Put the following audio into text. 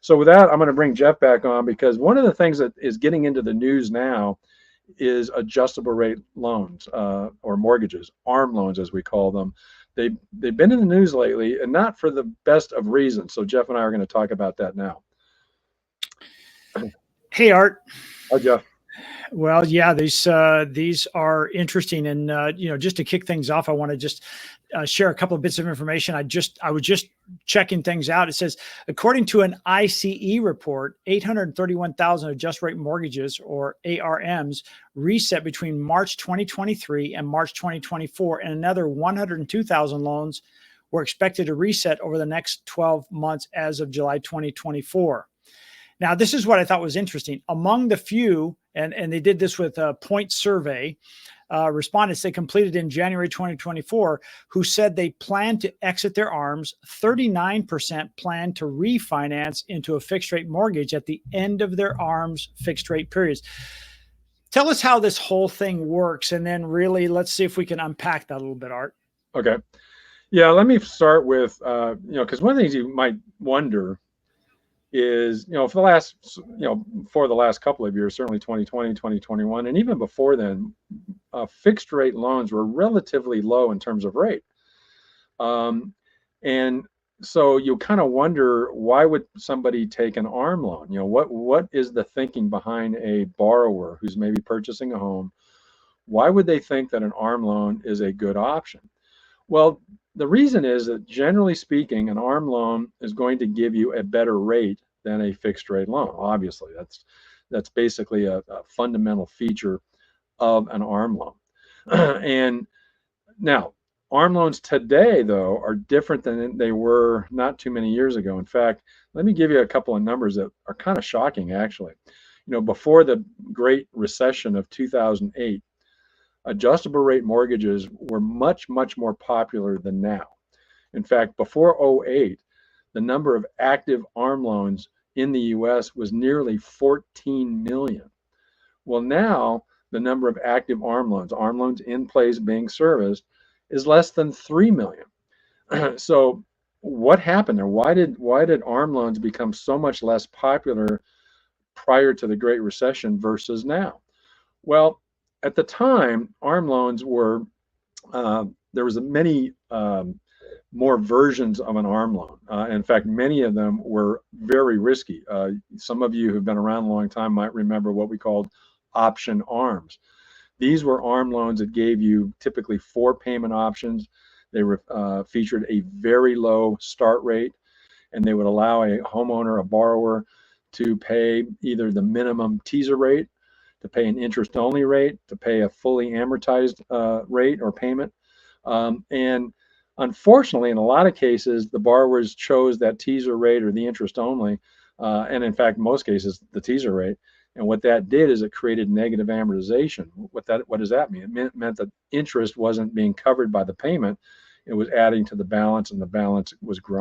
So with that, I'm going to bring Jeff back on, because one of the things that is getting into the news now is adjustable rate loans, or mortgages, ARM loans as we call them. They've been in the news lately, and not for the best of reasons. So Jeff and I are going to talk about that now. Hey, Art. Hi, Jeff. Well, yeah, these are interesting, and just to kick things off, I want to just share a couple of bits of information. I was just checking things out. It says, according to an ICE report, 831,000 adjust rate mortgages, or ARMs, reset between March 2023 and March 2024, and another 102,000 loans were expected to reset over the next 12 months as of July 2024. Now, this is what I thought was interesting. Among the few, and they did this with a point survey, respondents they completed in January 2024, who said they plan to exit their ARMs, 39% plan to refinance into a fixed rate mortgage at the end of their ARMs fixed rate periods. Tell us how this whole thing works, and then really let's see if we can unpack that a little bit, Art. Okay. Yeah, let me start with, because one of the things you might wonder is, for the last couple of years, certainly 2020, 2021, and even before then, fixed rate loans were relatively low in terms of rate. And so you kind of wonder, why would somebody take an ARM loan? What is the thinking behind a borrower who's maybe purchasing a home? Why would they think that an ARM loan is a good option? Well, the reason is that, generally speaking, an ARM loan is going to give you a better rate than a fixed rate loan. Obviously, that's basically a fundamental feature of an ARM loan. And now, ARM loans today, though, are different than they were not too many years ago. In fact, let me give you a couple of numbers that are kind of shocking, actually. Before the Great Recession of 2008, adjustable rate mortgages were much, much more popular than now. In fact, before 2008, the number of active ARM loans in the US was nearly 14 million. Well, now the number of active ARM loans in place being serviced, is less than 3 million. So what happened there? Why did ARM loans become so much less popular prior to the Great Recession versus now? Well, at the time, ARM loans were, there was many more versions of an ARM loan. In fact, many of them were very risky. Some of you who've been around a long time might remember what we called option ARMs. These were ARM loans that gave you typically 4 payment options. They were featured a very low start rate, and they would allow a homeowner, a borrower, to pay either the minimum teaser rate, to pay an interest-only rate, to pay a fully amortized rate or payment. And unfortunately, in a lot of cases, the borrowers chose that teaser rate or the interest-only, and in fact, most cases, the teaser rate. And what that did is it created negative amortization. What does that mean? It meant that interest wasn't being covered by the payment. It was adding to the balance, and the balance was growing.